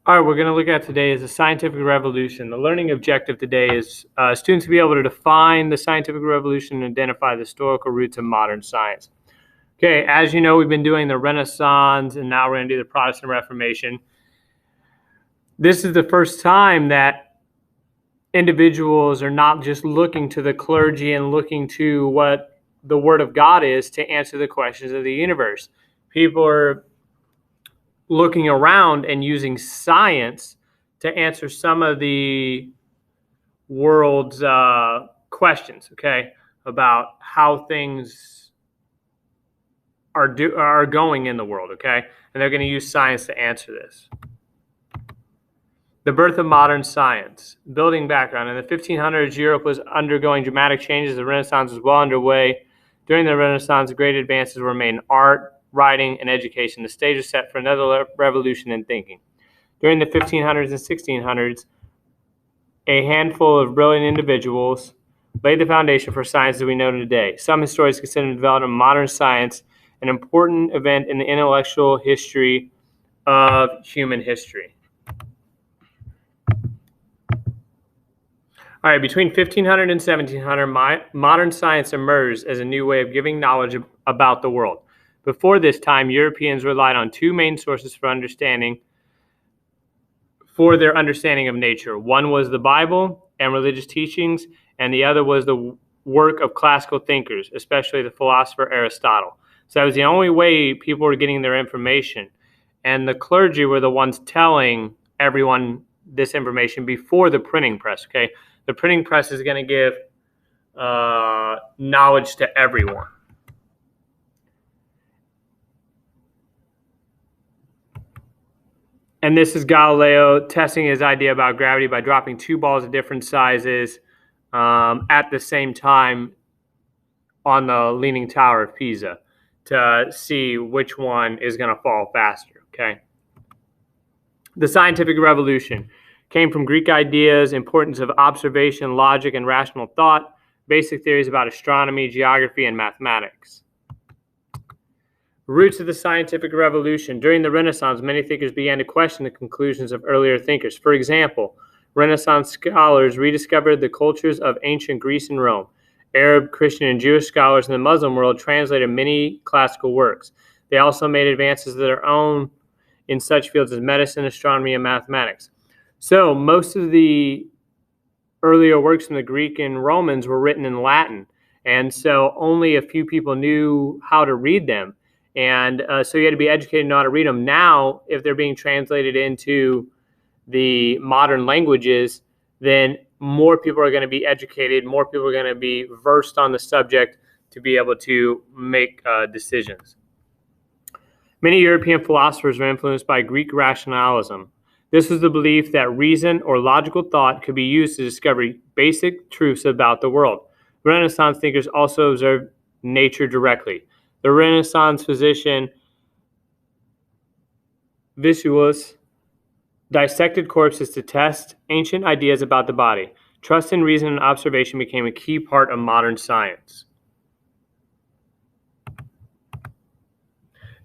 All right, we're going to look at today is the scientific revolution. The learning objective today is students to be able to define the scientific revolution and identify the historical roots of modern science. Okay, as you know, we've been doing the Renaissance, and now we're going to do the Protestant Reformation. This is the first time that individuals are not just looking to the clergy and looking to what the Word of God is to answer the questions of the universe. People are looking around and using science to answer some of the world's questions, okay, about how things are going in the world, okay? And they're going to use science to answer this. The birth of modern science. Building background. In the 1500s, Europe was undergoing dramatic changes. The Renaissance was well underway. During the Renaissance, great advances were made in art, writing, and education. The stage was set for another revolution in thinking. During the 1500s and 1600s, a handful of brilliant individuals laid the foundation for science as we know today. Some historians consider the development of modern science an important event in the intellectual history of human history. All right, between 1500 and 1700, modern science emerged as a new way of giving knowledge about the world. Before this time, Europeans relied on two main sources for their understanding of nature. One was the Bible and religious teachings, and the other was the work of classical thinkers, especially the philosopher Aristotle. So that was the only way people were getting their information. And the clergy were the ones telling everyone this information before the printing press, okay? The printing press is going to give knowledge to everyone. And this is Galileo testing his idea about gravity by dropping two balls of different sizes at the same time on the Leaning Tower of Pisa to see which one is going to fall faster, okay? The scientific revolution came from Greek ideas, importance of observation, logic, and rational thought, basic theories about astronomy, geography, and mathematics. Roots of the scientific revolution. During the Renaissance, many thinkers began to question the conclusions of earlier thinkers. For example, Renaissance scholars rediscovered the cultures of ancient Greece and Rome. Arab, Christian, and Jewish scholars in the Muslim world translated many classical works. They also made advances of their own in such fields as medicine, astronomy, and mathematics. So most of the earlier works from the Greek and Romans were written in Latin, and so only a few people knew how to read them. And so you had to be educated to know how to read them. Now, if they're being translated into the modern languages, then more people are going to be educated, more people are going to be versed on the subject to be able to make decisions. Many European philosophers were influenced by Greek rationalism. This was the belief that reason or logical thought could be used to discover basic truths about the world. Renaissance thinkers also observed nature directly. The Renaissance physician Vesalius dissected corpses to test ancient ideas about the body. Trust in reason and observation became a key part of modern science.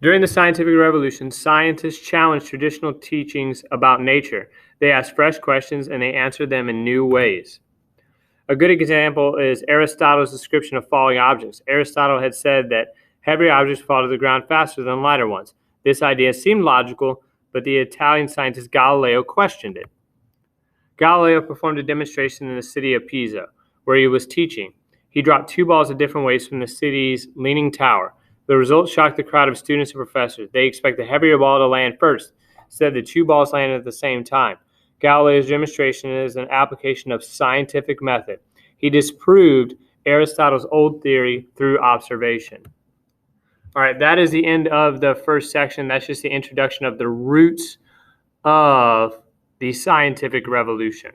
During the scientific revolution, scientists challenged traditional teachings about nature. They asked fresh questions and they answered them in new ways. A good example is Aristotle's description of falling objects. Aristotle had said that heavy objects fall to the ground faster than lighter ones. This idea seemed logical, but the Italian scientist Galileo questioned it. Galileo performed a demonstration in the city of Pisa, where he was teaching. He dropped two balls of different weights from the city's Leaning Tower. The result shocked the crowd of students and professors. They expected the heavier ball to land first. Instead, the two balls landed at the same time. Galileo's demonstration is an application of scientific method. He disproved Aristotle's old theory through observation. All right, that is the end of the first section. That's just the introduction of the roots of the scientific revolution.